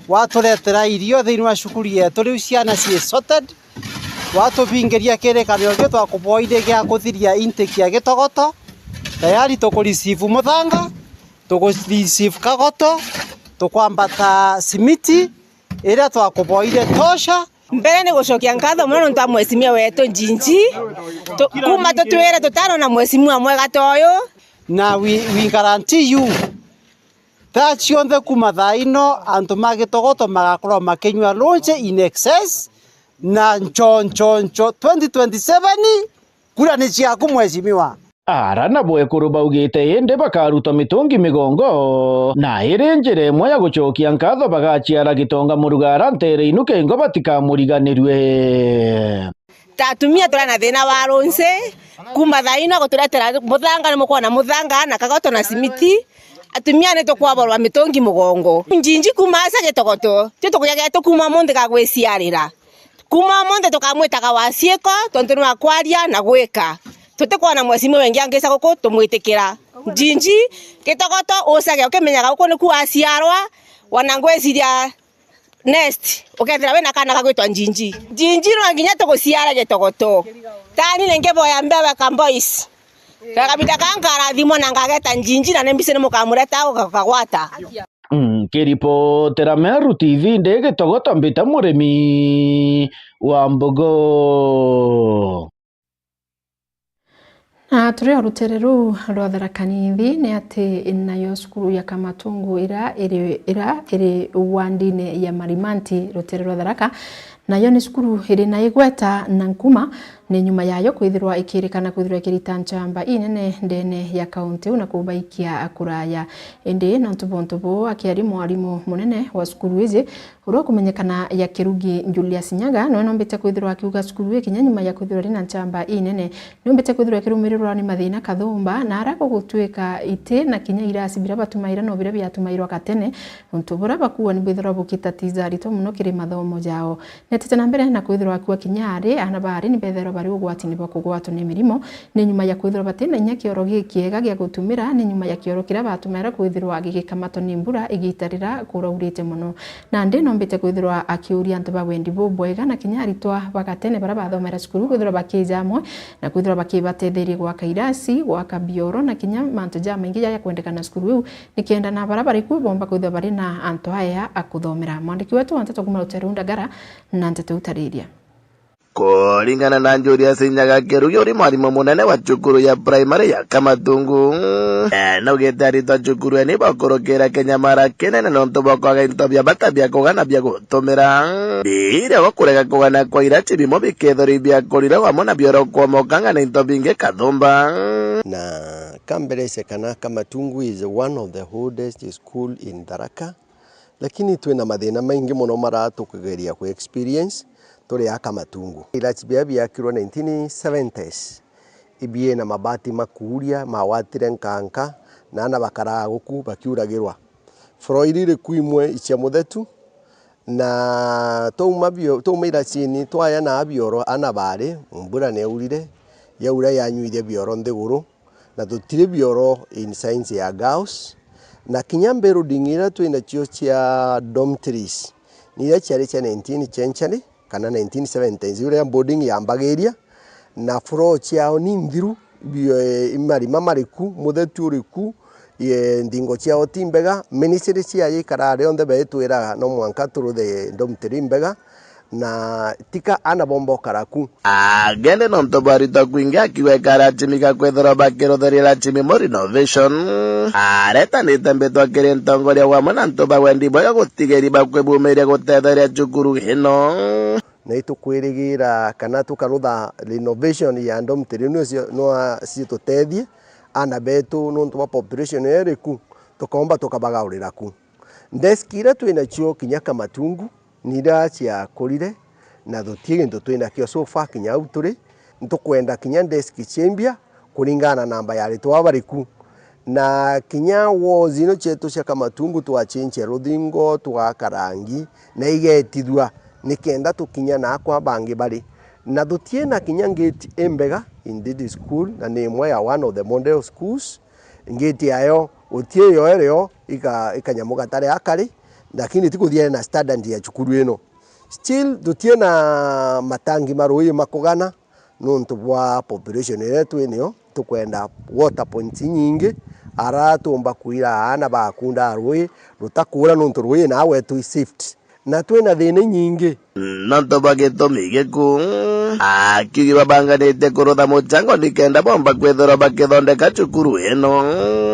waturetera irio thiini wa cukuru yetu riu ciana cie sorted watubingeria kirekaniro gio twakuboire gia kuthiria intake ya Gitogoto tayari tukureceive Muthanga tukureceive Kagoto tukwambata simiti iria twakuboire tosha mbere ni gucokia ngatho muno nontu mheshimiwa wetu Njinji kuma tutwire tutano na mheshimiwa mwega toyo na we guarantee you that cionthe kuma thaino antu ma Gitogoto magakorwo makinywa lunch in excess na nchoncho 2027 kura ni ciaku mheshimiwa arana bwekuru baugite inde bakaruta mitungi migongo na iri njira imwe ya gucokia nkatho bagaciara Gitonga Murugara ntere inu keingo batikamuriganirwe tatumia tura na thina wa ronse kuma thaino guturetera Muthanga ni mukona Muthanga na Kagoto na simiti atumia ni tukwaborwa mitungi mugongo Njinji kuma asa Gitogoto tutukuyaga tukuma munthi gagwiciarira kuma munthi tukamwitaga wacieko tontu ni wakwaria na gwika tutikwana mheshimiwa wengi angisa guku tumwitikira Njinji Gitogoto usage ukimenyaga guku ni kuaciarwa wana ngweciria Next, ukethira wena kana gagwitwa Njinji. Njinji no nginya tuguciara gitogoto. Tani nenge boya mbebe kamboys. Kagabida kankara thimo na ngageta Njinji na nembise ne mukamureta ukagwata. Kiripotera Meru TV ndege togoto mbita muremi wa Mbogo. Na turi rutere ru rwa Tharaka-Nithi ni ati nayo cukuru ya Kamatungu iri wandine ya Marimanti rutere rwa Tharaka nayo ni cukuru iri na igweta na nkuma ni nyuma yayo kwithirwa ikirikana kwithirwa ikirita nchamba inene ndene ya kaunti na kubaikia akuraya indi na ntubontubo akiari mwarimu munene wa cukuru izi uro kumenyekana ya Kirugi Julius Nyaga no nombete kwithirwa akiuga cukuru ikinya nyuma ya kwithirwa rina nchamba inene nombete kwithirwa kirumirirwa ni mathina kathumba na arako gutwika ite na kinya iracibira batumaira no bira byatumairwa katene ntubura bakuwa ni bithirwa bukitatiza rito muno kiri mathomo jao netete na mbere na kwithirwa akiwa kinyari ana bari ni bethero bari ugwati ni bakugwatwo ni mirimo ni nyuma ya kwithirwa batena inya kioro gikiega gia gutumira ni nyuma ya kioro kira batumira kwithirwa gigikamato ni mbura igitarira kuraurite muno na ndi nombete kwithirwa akiuria antu bagwendi bobwega na kinyari twa bagatene bara bathomera cukuru kwithirwa bakijamwe na kwithirwa bakibatetheria gwaka irasi gwaka bioro na kinya mantu jama ingi ya kwendekana cukuru yu nikienda na bara bari kubomba kwithirwa bari na antu aya akuthomera mwandiki wetu Anteto Kuma Ruteru Ndagara na Anteto Utariria. Kulingana na Julius Nyaga Kirugi uri mwarimu munene wa cukuru ya primary ya Kamatungu na ugitari twa cukuru ni bakorokera Kenya mara kinene no ntubokwaga into bya batabya kugana bya gutumira bire bakurega kugana kwa irati bimo bikethori bya korira wa mona byoro kwa mokanga na into binge kathumba na Kambere kana Kamatungu is one of the oldest school in Tharaka lakini twina mathina maingi muno maratukugeria ku experience turi ya Kamatungu irati bya byakirwo 1970s ibie na mabati makuria mawatire nkanka na ana bakaraguku bakiuragirwa froirire kuimwe icia muthetu na toumira chini twaya na bioro ana bari mbura ne urire yaura yanyuire bioro nthiguru na tutire bioro in science ya Gauss na kinyambero dingira twina cio cia dormitories ni ya chari cha 19th century kana 1970s ure boarding ya Mbageria na floor ciao ni nthiru marima mariku muthetu uriku ndingo ciao timbega ministry cia ikarare onthe betwiraga no mwanka turuthe dormitory mbega na tika ana bombo karaku agende no mtobarita kuingia kiwe karatimika kwethora bakirotheria la chimi mo renovation areta ni tembetwa kiri ntongoria wa mwana ntoba wendi boya gutigeri bakwebumeria gutetheria cukuru hino na itukwirigira kana tukarutha renovation ya dormitory no situtethie ana betu no ntwa population eriku tukomba tukabagaurira ku ndeskira twina cio kinya Kamatungu nira cia kurire na thutie ndo twina kio sofa kinya uturi ntukwenda kinya desk chembia kuringana namba ya ritwa bariku na kinya wozino chetu cia Kamatungu twa chenche ruthingo twa karangi na igetithwa nikenda tukinya na kwa bangi bari na thutie na kinya ngate embega in this school na ni mwe ya one of the model schools ngate ayo utie yo ereo ikanyamuga tare akari lakini tikuthia na standard ya cukuru ino still thutie na matangi marui makugana no ntubwa population yetu enio tukwenda water points nyingi ara tumba kuira ana bakunda rui rutakura no nturui na wetu safety na twina thina nyingi nanto bagetomige ku akigi babanganite kurutha muchango nikenda bomba kwethora bakithondeka cukuru ino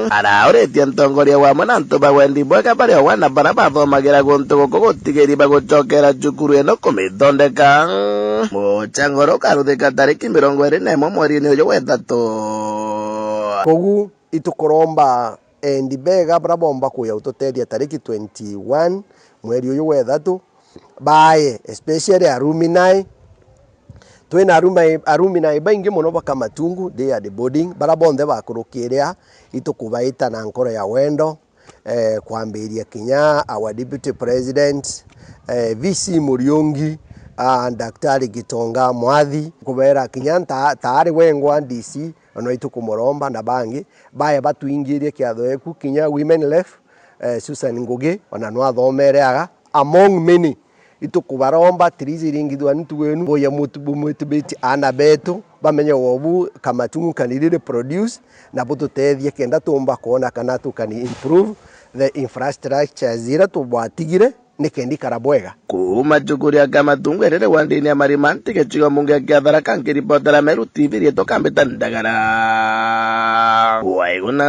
araoretie ntongoria wa mwana ntoba wendi bwega baria wana bara bathomagira guntu guku gutigeri bagucokera cukuru ino kumithondeka muchango rukaruthika tariki 21 mweri-ini uyu wa ithatu kogu itukoromba endi bega bara bomba kuya ututethia tariki 21 mweri uyu wa ithatu bae especially aruminai twina aruminai baingi muno Kamatungu they are the boarding bara bonthe bakurukiria itukubaita na nkoro ya wendo kwambiria kinya our deputy president VC Muriungi Daktari Gitonga Mwathi kubera kinya taari wengwa DC ono itukumuromba na bangi bae batuingirie kiatho eku kinya women left Susan Ngugi ona no athomereaga among many itukubaromba tiriziringithwa nitugenu boya mutu beti ana betu bamenye wobu kama tungukanirire produce na bututethie kenda tumba kuona kana tukani improve the infrastructure zira tubwatigire nikendi karabwega kuma chukuria kama tungwerere wandini ya marimanti kechigo mungia kiathara kankiripotera Meru TV rieto kambeta ndagara waiguna.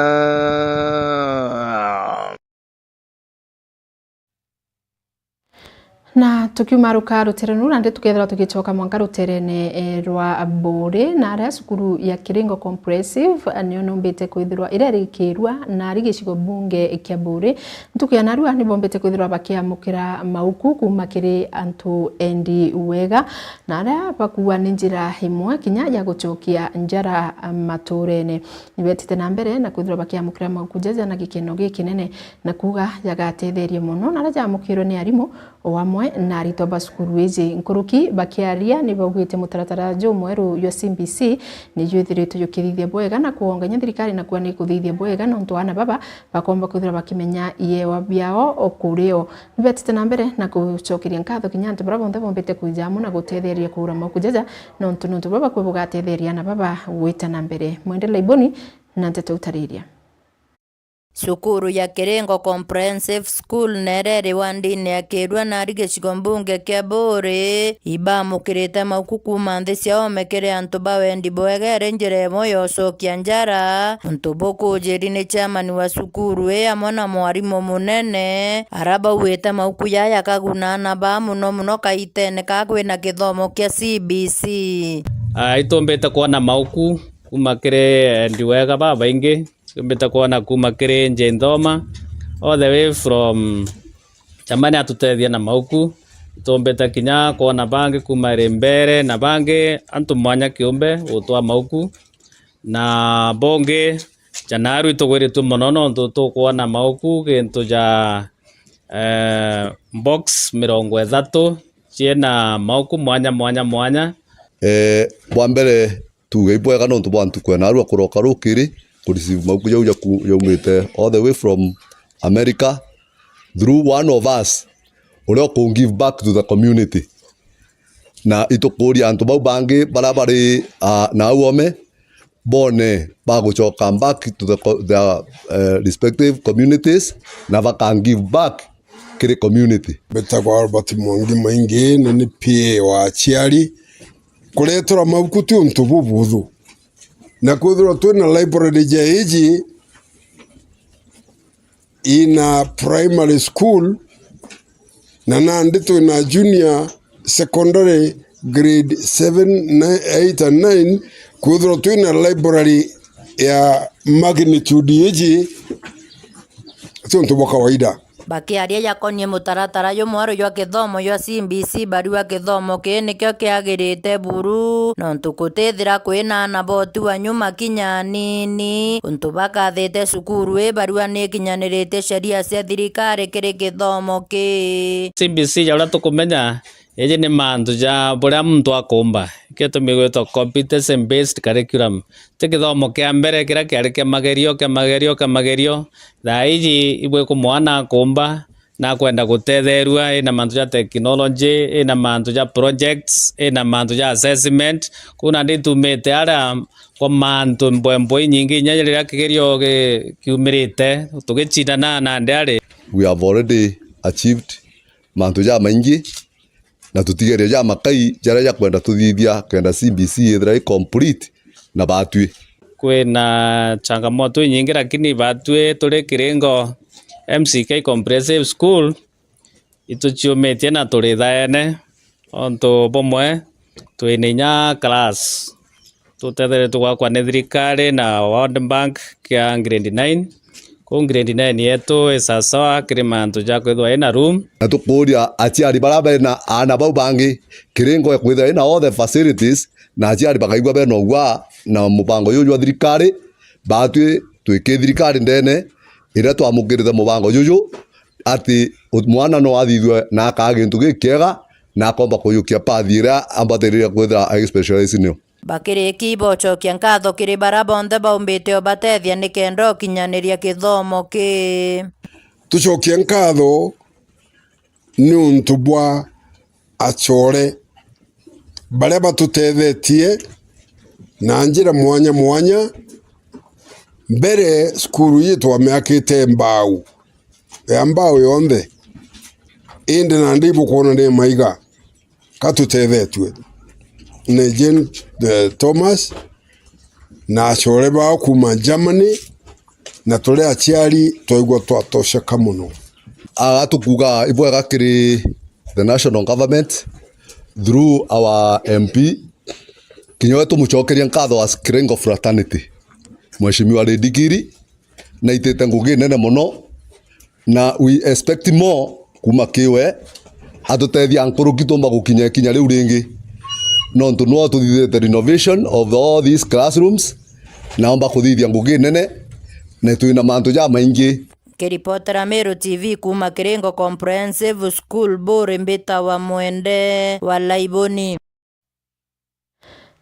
Na tukiumaruka rutere nura ndi tukethera tugicoka mwanka ruterene rwa Bore na aria cukuru ya Kiringo Comprehensive nio nombete kwithirwa irerikirwa na rigicigo bunge kia Bore ntukia narua ni bombete kwithirwa bakiamukira mauku kuma kiri antu endi wega na aria bakuwa ni njira imwe kinya ya gucokia njara maturene nibetite na mbere na kwithirwa bakiamukira mauku jaja na gikeno gikinene na kuga yagatetherie muno na aria amukiro ni arimu wamwe na arito basukuru iji nkuruki bakiaria ni baugite mutaratara jo mweru yo CBC ni yuthirito yukithithia bwega na kuonganya thirikari na kuwa ni kuthithia bwega na ntu ana baba bakomba kuthira bakimenya yewa biao okurio nibetite na mbere na kucokeria nkatho kinyanto bara bonde bombete kujamu na gutetheria kura makujaja na ntu baba kwebugatetheria na baba wita na mbere mwendele iboni na nteto utariria. Cukuru ya Kiringo Comprehensive School nerere wandini ya kirwa na rigicigo mbunge kia Bore ibamukirite mauku kuma nthi ciao mekere antu bawendi bwegere njira imwe yocokia njara ntu bukujiri ni chairman wa cukuru amwe na mwarimu munene arabauite mauku yaya kagunana ba muno kaitene kakwina githomo kia CBC itumbite kuona mauku kuma kire ndiwega baba ingi tumbita kuona kuma kiri njendoma all the way from chamani atutethia na mauku tumbita kinya kuona bangi kuma rembere na bangi antu mwanya kiumbe utwa mauku na bonge janaru itugwiritu munono ntu kuona mauku gintu ja box 30 ciena mauku mwanya bwa mbere tuge ibwega nontu bantu kwena aru akuroka rukiri kureceive mauku jau yaumite all the way from America through one of us uria ku give back to the community na itukuria antu bau bangi barabari na uome bone bagucoka back to the respective communities na can give back kiri community betagwa Albert Mwangi maingi ni PA wa chiari kuretora mauku tu ntu bubuthu na kwithirwa twina library jaiji ina primary school na nandi twina junior secondary grade 7, 8 and 9 kwithirwa twina library ya magnitude yaiji tuntu bwa kawaida bakiaria yakonie mutaratara yo mwaro yo githomo yo CBC barua githomo ki nikyo kiagirite buru no ntukutethira kwina na botu wa nyuma kinya nini untu bakathite cukuru barua ni kinyanirite sheria cia thirikari kiri githomo ki CBC jaura tukumenya yeje ni mantu ja buria muntu akumba kieto migwito competence based curriculum tikithomo kia mbere kira kiari kia magerio thaiji ibwe ku mwana akumba na kwenda guthetherua ina mantu ja technology ina mantu ja projects ina mantu ja assessment kuna nditumite ara kwa mantu mbwembwe nyingi nyanya kigerio kiumirite tugicindana na ndari. We have already achieved mantu ja maingi na tutigeria ja makai jara ja kwenda tuthithia kenda CBC ithira complete na batwi kwina changamoto nyingi lakini batwi turi Kiringo MCK Comprehensive School ituchiometie na turi thaene onto bomwe twininya class tutethere tukwa ni thirikari na World Bank kia grade 9 ko grade 9 yetu esasa krimantu ja kwithwa ina room na tukuria aciari barabere na ana bau bangi Kiringo kwithwa ina all the facilities na aciari bakaigwa be no gwa na mubango yuju wa thirikari batwi twike thirikari ndene ira twamukirite mubango yuju ati mwana no athithwe na akagintu gikiega na akomba kuyukia pathira ambatirira kwithwa a specialize nio bakiriki bocokia nkatho kiri bara bonthe baumbite batethia ni kenda kinyaniria githomo ki tucokia nkatho ni untu bwa achore baria batutethetie na njira mwanya mwanya. Mbere skuru yitu ameakite mbau ya mbau yonthe indi na ndibu kuona ni maiga katutethetue ni Jane Thomas na achore bao kuma Germany na tuli aciari twaigua twatosheka muno. Agatukuga ibwega kiri the national government through our MP kinyo tumucokeria nkatho as Kirengo fraternity Mheshimiwa Redikiri na itete ngugi nene muno na we expect more kuma kiwe atutethia nkuruki tumba gukinya kinya riu ringi no ntuno tuthithite renovation of all these classrooms na omba kuthithia ngugi nene na tuina mantu ja maingi. Kiripotera Meru TV kuma Kirengo Comprehensive School Bore Mbita wa Mwende wa Laiboni.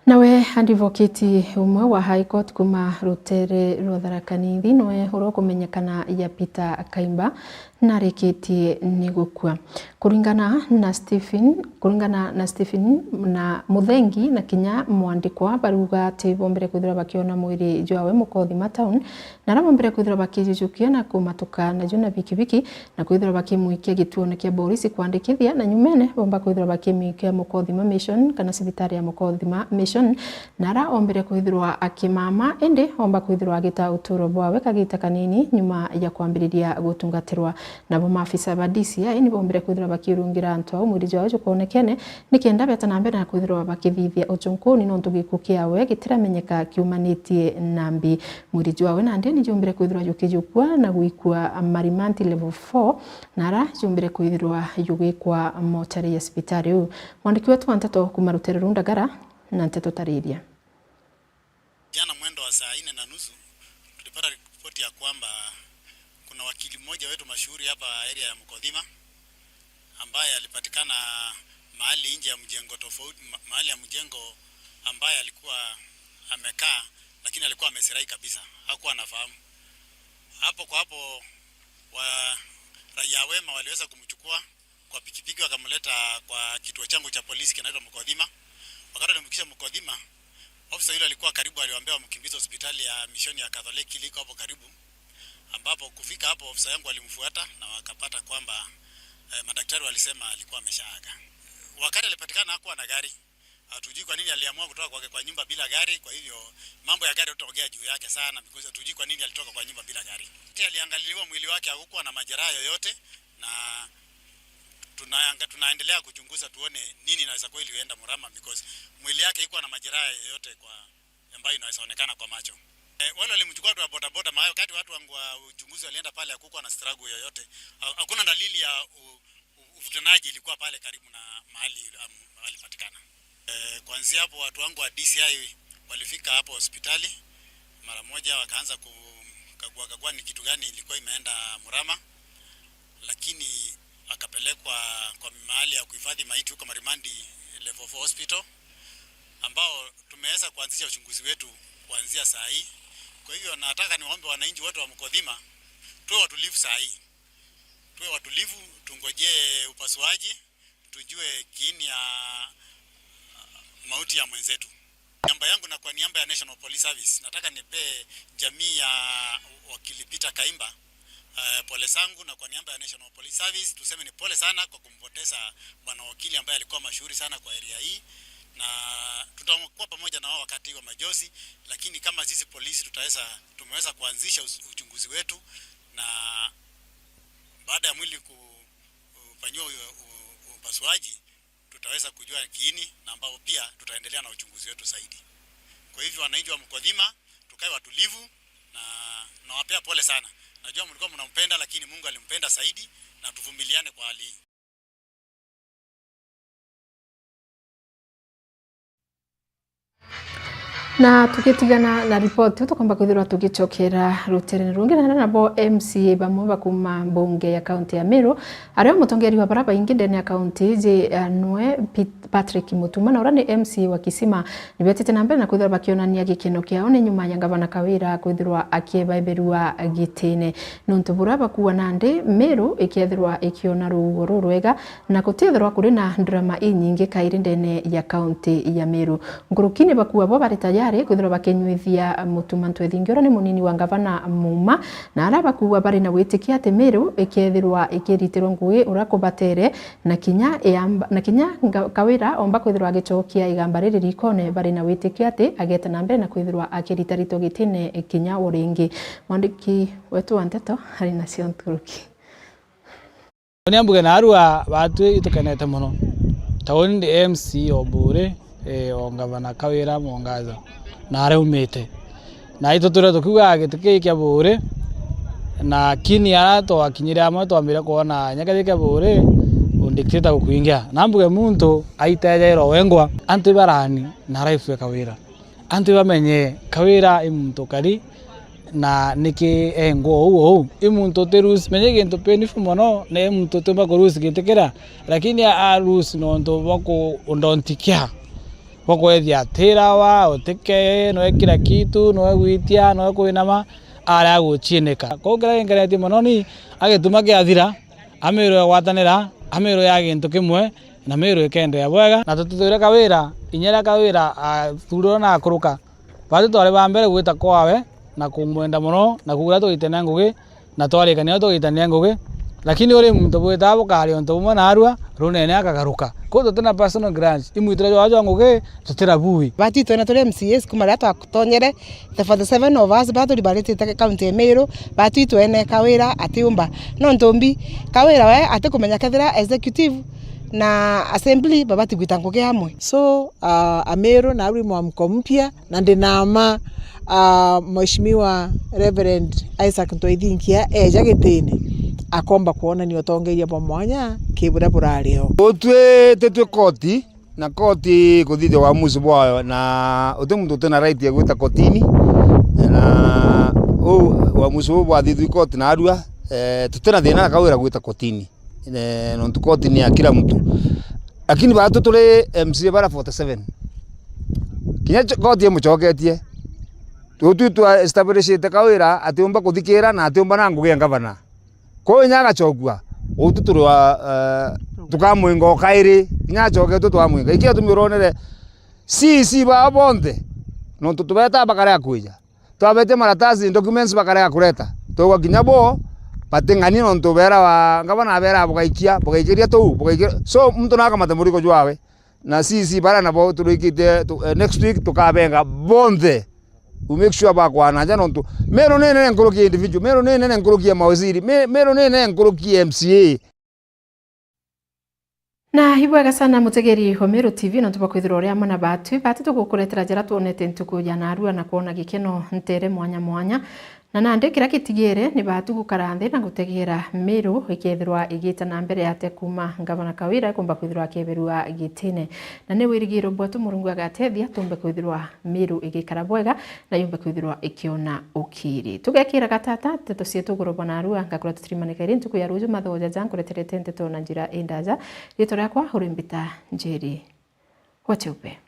Nawe advocate umwe wa High Court kuma Rutere Rutharakanithi noe urokumenyekana ya Peter Kaimba na reketie ni gukua kuringana na Stephen na Muthengi na kinya mwandikwa baruga ati bombere kwithira bakiona mwiri jwawe Mukothima town na rabombere kwithira bakijukia na kumatuka na juna bikibiki na kwithira bakimuikia gituone kia polisi kwandikithia na nyumene bomba kwithira bakimikia Mukothima mission kana cibitari ya Mukothima mission na rabombere kwithirwa akimama ende bomba kwithirwa agita uturo bwawe kagita kanini nyuma ya kwambiriria gutungatirwa nabo maafisa ba DCI ni bombere kwithira bakirungira antu au mwiri jwawe jukonekene nikenda betana mbere na kwithirwa bakithithia uchunkuni no ntugikukia we gitiramenyeka kiumanitie nambi mwiri jwawe na ndi ni jombere kwithirwa jukijukwa na guikwa marimanti level 4 nara jombere kwithirwa yugikwa mochari ya hospitali mwandiki wetu Anteto kuma Rutere Rundagara na Anteto Tariria. Jana mwendo wa saa 4:30 tulipata ripoti ya kwamba kuna wakili mmoja wetu mashuhuri hapa area ya Mukothima ambaye alipatikana mahali nje ya mjengo tofauti, mahali ya mjengo ambaye alikuwa amekaa lakini alikuwa amesirai kabisa, hakuwa anafahamu. Hapo kwa hapo wa raia wema waliweza kumchukua kwa pikipiki wakamleta kwa kituo changu cha polisi kinaitwa Mukothima. Wakati alimfikisha Mukothima, ofisa yule alikuwa karibu, aliwaambia wamkimbize hospitali ya mishoni ya Katholiki liko hapo karibu, ambapo kufika hapo ofisa yangu alimfuata na wakapata kwamba madaktari walisema alikuwa ameshaaga. Wakati alipatikana hakuwa na gari. Hatujui kwa nini aliamua kutoka kwa nyumba bila gari, kwa hivyo mambo ya gari tutaongea juu yake sana because hatujui kwa nini alitoka kwa nyumba bila gari. Aliangaliliwa mwili wake hakukuwa na majeraha yoyote na tunaendelea kuchunguza tuone nini inaweza kweli ilienda mrama because mwili yake haikuwa na majeraha yoyote kwa ambayo inaweza onekana kwa macho. Wale walimchukua tu boda maana wakati watu wangu wa uchunguzi walienda pale hakukuwa na struggle yoyote. Hakuna dalili ya uvutanaji ilikuwa pale karibu na mahali alipatikana. Kuanzia hapo watu wangu wa DCI walifika hapo hospitali mara moja, wakaanza kukagua ni kitu gani ilikuwa imeenda mrama, lakini akapelekwa kwa mahali ya kuhifadhi maiti huko Marimandi level 4 hospital ambao tumeweza kuanzisha uchunguzi wetu kuanzia saa hii. Kwa hivyo nataka niwaombe wananchi wote wa Mukothima tuwe watulivu saa hii. Tuwe watulivu, tungojee upasuaji, tujue kiini ya mauti ya mwenzetu. Niamba yangu na kwa niaba ya National Police Service nataka nipe jamii ya wakili Peter Kaimba pole zangu, na kwa niaba ya National Police Service tuseme ni pole sana kwa kumpoteza bwana wakili ambaye alikuwa mashuhuri sana kwa area hii, na tutakuwa pamoja na wao wakati wa majozi, lakini kama sisi polisi tumeweza kuanzisha uchunguzi wetu, na baada ya mwili kufanywa upasuaji tutaweza kujua kiini na ambao pia tutaendelea na uchunguzi wetu zaidi. Kwa hivyo wananchi wa Mukothima tukae watulivu na nawapea pole sana. Najua mlikuwa mnampenda lakini Mungu alimpenda zaidi, na tuvumiliane kwa hali hii. Na tukitigana na ripoti tukomba kwithirwa tugichokera ruterene rungi na nabo MCA bamwe bakuma mbunge ya kaunti ya Meru ario mutongeri wa baraba ingi ndene ya kaunti je nwe Patrick Mutuma na urani MCA wa Kisima nibetete na mbere na kwithirwa bakionania gikeno kiao ni nyuma ya Gavana Kawira kwithirwa akiebaibirwa gitene nontu buraba kuwa nande Meru ikiethirwa ikiona rugo rwega na kutethirwa kuri na drama inyingi kairi ndene ya kaunti ya Meru ngurukini bakuwa bo barita kwithirwa bakenyuithia Mutuma ntwethingiro ni munini wa Gavana Muma na araba kuwa bari na witikia ati Meru ikethirwa ikiritirwo ngui urakubatere na kinya Kawira omba kwithirwa agichokia igamba riri rikone bari na witikia ati ageta na mbere na kwithirwa akirita rito gitine kinya uringi mwandiki wetu wa Nteto hari na cionturuki ni ambuge na arua batu itukenete muno taoni ndi MC obure o Gavana Kawira Mwangaza na areumite na ituture tukiuga gitike kia bure na kini arato akinyire amwe twambire kuona nyakathe kia bure undikita gukuingia nambuge muntu aitejero wengwa anti barani na raifu Kawira anti bamenye Kawira imuntu kari na niki engo uo imuntu terus menye gintu penifu mono na imuntu tumba kurus gitekera lakini arus no ndo bako ndontikia wako ethia tirawa oteke no ekira kitu no gwitia no kuinama ara guchineka kogira ngereti mono ni agetuma kiathira amiro gwatanira amiro ya gintu kimwe na miro ikende ya bwega na tutuire Kawira inyera Kawira thuro na kuruka batu twari bambere gwita kwawe na kumwenda muno na kugura tuitene ngugi na twarikania tuitania ngugi lakini ore muntu bweta bukari onto bumwe na arua runene akagaruka ko tutena personal grudge imwitira jo ngugi tutira bui bati twena tole MCS kuma rata akutonyere the for the 7 of us batu libalete take county Meru batu twene Kawira atiumba no ntombi Kawira we atikumenya kathira executive na assembly babati gwitanguke hamwe so Ameru na ari mwamko mpya na ndinama Mheshimiwa Reverend Isaac Ntoithinkia eja gitini akomba kuona ni otongeria bomwanya kibura burareo otwe tetwe koti na koti kuthithe wa musu bwayo na utemuntu tena right ya gwita kotini na wa musu bwa thithu koti na arua tutena thina Kawira gwita kotini no tukoti ni akira mtu lakini batu tule MCA bara 47 kinya koti muchoketie tu establish Kawira atiomba kuthikira na atiomba na ngugi Gavana ko nyaga chogua ututurwa tukamwengo kairi nyachoke tutwamwenga ikia tumironere si ba bonde no tutubeta bakara akuja twabete maratazi documents bakara kureta togwa kinyabo patengani no tubera wa Gavana bera bugaikiria tu so mtu nakamata muriko jwawe na si bara na bo turikite next week tukabenga bonde we make sure bakwana jana ntu Meru nene nkoroki individual Meru nene nkoroki mawaziri Meru nene nkoroki MCA na hibwega sana mutegeri wa Meru TV no tubakwithira uria mana batu tugukuretera jara tuonete ntuku ya narua na kuona gikeno ntere mwanya na nande kira kitigere ni batu gukaranthi na gutegera Meru ikethirwa igita na mbere yate kuma Gavana Kawira kumba kwithirwa keberua gitine na ni wirigiro bwatu murungu agatethia tumbe kwithirwa Meru igikara bwega na yumbe kwithirwa ikiona ukiri tugekira gatata teto cietu goroba na arua ngakura tutirimanika iri ntuku ya ruju mathoja jangu reterete nteto na njira indaja rito riakwa hurimbita njeri wacheupe